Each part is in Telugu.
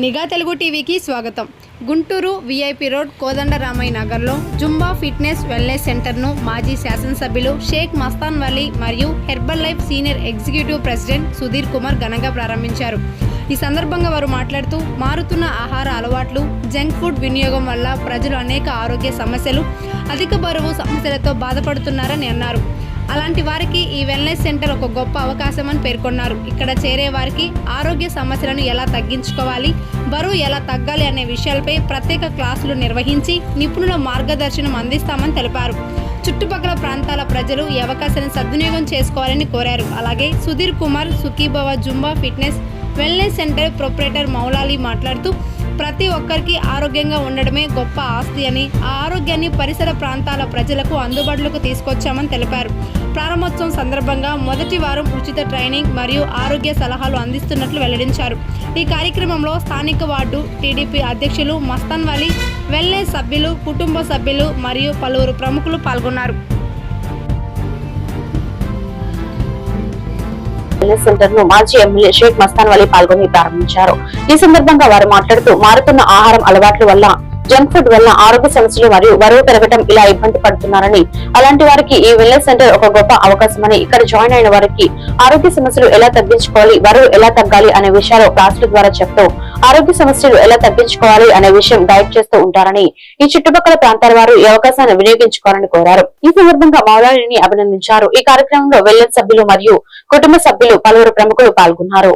నిఘా తెలుగు టీవీకి స్వాగతం. గుంటూరు విఐపి రోడ్ కోదండరామయ్య నగర్లో జుంబా ఫిట్నెస్ వెల్నెస్ సెంటర్ను మాజీ శాసనసభ్యులు షేక్ మస్తాన్ వలీ మరియు herbal life senior executive president Sudheer Kumar ఘనంగా ప్రారంభించారు. ఈ సందర్భంగా వారు మాట్లాడుతూ మారుతున్న ఆహార అలవాట్లు, జంక్ ఫుడ్ వినియోగం వల్ల ప్రజలు అనేక ఆరోగ్య సమస్యలు, అధిక బరువు సమస్యలతో బాధపడుతున్నారని అన్నారు. అలాంటి వారికి ఈ వెల్నెస్ సెంటర్ ఒక గొప్ప అవకాశం అని పేర్కొన్నారు. ఇక్కడ చేరే వారికి ఆరోగ్య సమస్యలను ఎలా తగ్గించుకోవాలి, బరువు ఎలా తగ్గాలి అనే విషయాలపై ప్రత్యేక క్లాసులు నిర్వహించి నిపుణుల మార్గదర్శనం అందిస్తామని తెలిపారు. చుట్టుపక్కల ప్రాంతాల ప్రజలు ఈ అవకాశాన్ని సద్వినియోగం చేసుకోవాలని కోరారు. అలాగే Sudheer Kumar Sukhibhava Zumba fitness wellness centre proprietor Moula Ali మాట్లాడుతూ ప్రతి ఒక్కరికి ఆరోగ్యంగా ఉండడమే గొప్ప ఆస్తి అని, ఆ ఆరోగ్యాన్ని పరిసర ప్రాంతాల ప్రజలకు అందుబాటులోకి తీసుకొచ్చామని తెలిపారు. ప్రారంభోత్సవం సందర్భంగా మొదటి వారం ఉచిత ట్రైనింగ్ మరియు ఆరోగ్య సలహాలు అందిస్తున్నట్లు వెల్లడించారు. ఈ కార్యక్రమంలో స్థానిక వార్డు టీడీపీ అధ్యక్షులు మస్తాన్ వలీ, వెల్నెస్ సభ్యులు, కుటుంబ సభ్యులు మరియు పలువురు ప్రముఖులు పాల్గొన్నారు. సెంటర్ ను మాజీ ఎమ్మెల్యే షేక్ మస్తాన్ వలీ పాల్గొని ప్రారంభించారు. ఈ సందర్భంగా వారు మాట్లాడుతూ మారుతున్న ఆహారం అలవాట్ల వల్ల, జంక్ ఫుడ్ వల్ల ఆరోగ్య సమస్యలు మరియు బరువు పెరగడం ఇలా ఇబ్బంది పడుతున్నారని, అలాంటి వారికి ఈ వెల్నెస్ సెంటర్ ఒక గొప్ప అవకాశమని, ఇక్కడ జాయిన్ అయిన వారికి ఆరోగ్య సమస్యలు ఎలా తగ్గించుకోవాలి, బరువు ఎలా తగ్గాలి అనే విషయాలు క్లాసుల ద్వారా చెప్తూ ఆరోగ్య సమస్యలు ఎలా తగ్గించుకోవాలి అనే విషయం గైడ్ చేస్తూ ఉంటారని, ఈ చుట్టుపక్కల ప్రాంతాల వారు ఈ అవకాశాన్ని వినియోగించుకోవాలని కోరారు. ఈ సందర్భంగా మౌలాలిని అభినందించారు. ఈ కార్యక్రమంలో వెల్నెస్ సభ్యులు మరియు కుటుంబ సభ్యులు, పలువురు ప్రముఖులు పాల్గొన్నారు.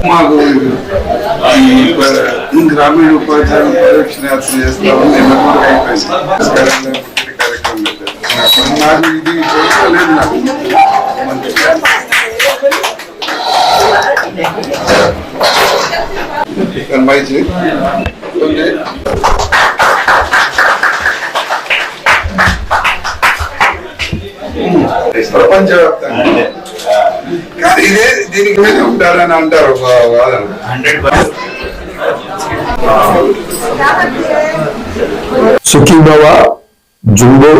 మాకు గ్రామీణ ఉపాధ్యాయులు పరిరక్షణ యాత్ర చేస్తామని అయిపోయింది. నాకు ఇది చేయలేదు. నాకు మంచి ప్రపంచవ్యాప్తంగా ఇదే దీనికి మీద ఉంటారని అంటారు. Sukhibhava jumbo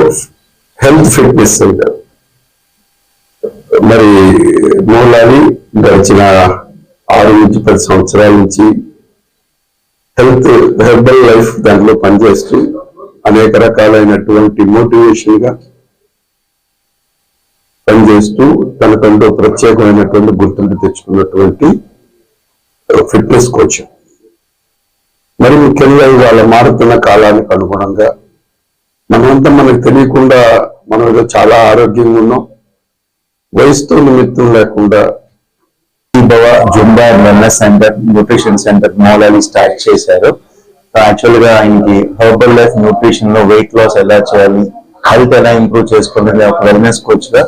health fitness centre మరి మౌలాలి గడిచిన 6 నుంచి 10 సంవత్సరాల నుంచి హెర్బల్ లైఫ్ దాంట్లో పనిచేస్తూ అనేక రకాలైనటువంటి మోటివేషన్ గా పనిచేస్తూ తనకంటూ ప్రత్యేకమైనటువంటి గుర్తింపు తెచ్చుకున్నటువంటి ఫిట్నెస్ కోచ్. మరి ముఖ్యంగా ఇవాళ మారుతున్న కాలానికి అనుగుణంగా మనమంతా మనకు తెలియకుండా మనం ఏదో చాలా ఆరోగ్యంగా ఉన్నాం, వయసుతో నిమిత్తం లేకుండా Zumba wellness centre, nutrition centre Moula Ali start చేశారు. యాక్చువల్ గా ఆయనకి హెర్బల్ లైఫ్ న్యూట్రిషన్ లో వెయిట్ లాస్ ఎలా చేయాలి, హెల్త్ ఎలా ఇంప్రూవ్ చేసుకోవాలి ఒక వెల్నెస్ కోచ్ గా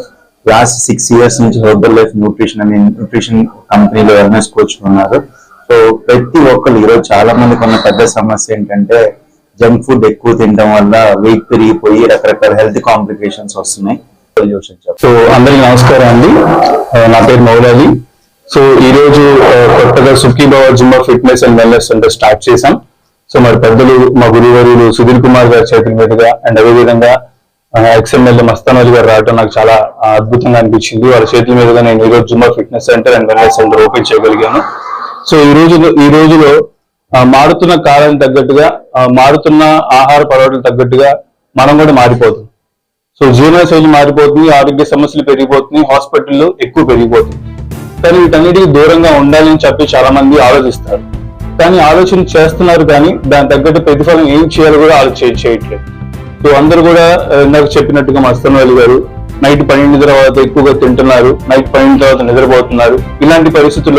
లాస్ట్ 6 years నుంచి హెర్బల్ లైఫ్ న్యూట్రిషన్ అనే న్యూట్రిషన్ కంపెనీలో వెల్నెస్ కోచ్ ఉన్నారు. సో ప్రతి ఒక్కరు ఈరోజు చాలా మందికి ఉన్న పెద్ద సమస్య ఏంటంటే జంక్ ఫుడ్ ఎక్కువ తినడం వల్ల వెయిట్ పెరిగిపోయి రకరకాల హెల్త్ కాంప్లికేషన్స్ వస్తున్నాయి. సో అందరికి నమస్కారం అండి, నా పేరు మౌలాలి. సో ఈ రోజు కొత్తగా Sukhibhava Zumba fitness and wellness centre start చేశాం. సో మరి పెద్దలు మా గురువర్యులు సుధీర్ కుమార్ గారి చేతుల మీదుగా అండ్ అదేవిధంగా ఎక్స్ఎంఎల్ఏ మస్తాన్ వలీ గారు రావడం నాకు చాలా అద్భుతంగా అనిపించింది. వాళ్ళ చేతుల మీదుగా నేను ఈ రోజు Zumba fitness centre and wellness centre open చేయగలిగాను. సో ఈ రోజులో మారుతున్న కాలం తగ్గట్టుగా, మారుతున్న ఆహార అలవాట్లకు తగ్గట్టుగా మనం కూడా మారిపోతుంది. సో జీవనశైలి మారిపోతుంది, ఆరోగ్య సమస్యలు పెరిగిపోతున్నాయి, హాస్పిటల్లో ఎక్కువ పెరిగిపోతుంది. కానీ వీటన్నిటికీ దూరంగా ఉండాలని చెప్పి చాలా మంది ఆలోచిస్తారు. కానీ ఆలోచన చేస్తున్నారు, కానీ దాని తగ్గట్టు ప్రతిఫలం ఏం చేయాలో కూడా చేయట్లేదు. సో అందరూ కూడా ఇందాక చెప్పినట్టుగా మస్తాన్ వలి గారు నైట్ 12 తర్వాత ఎక్కువగా తింటున్నారు, నైట్ 12 తర్వాత నిద్రపోతున్నారు. ఇలాంటి పరిస్థితుల్లో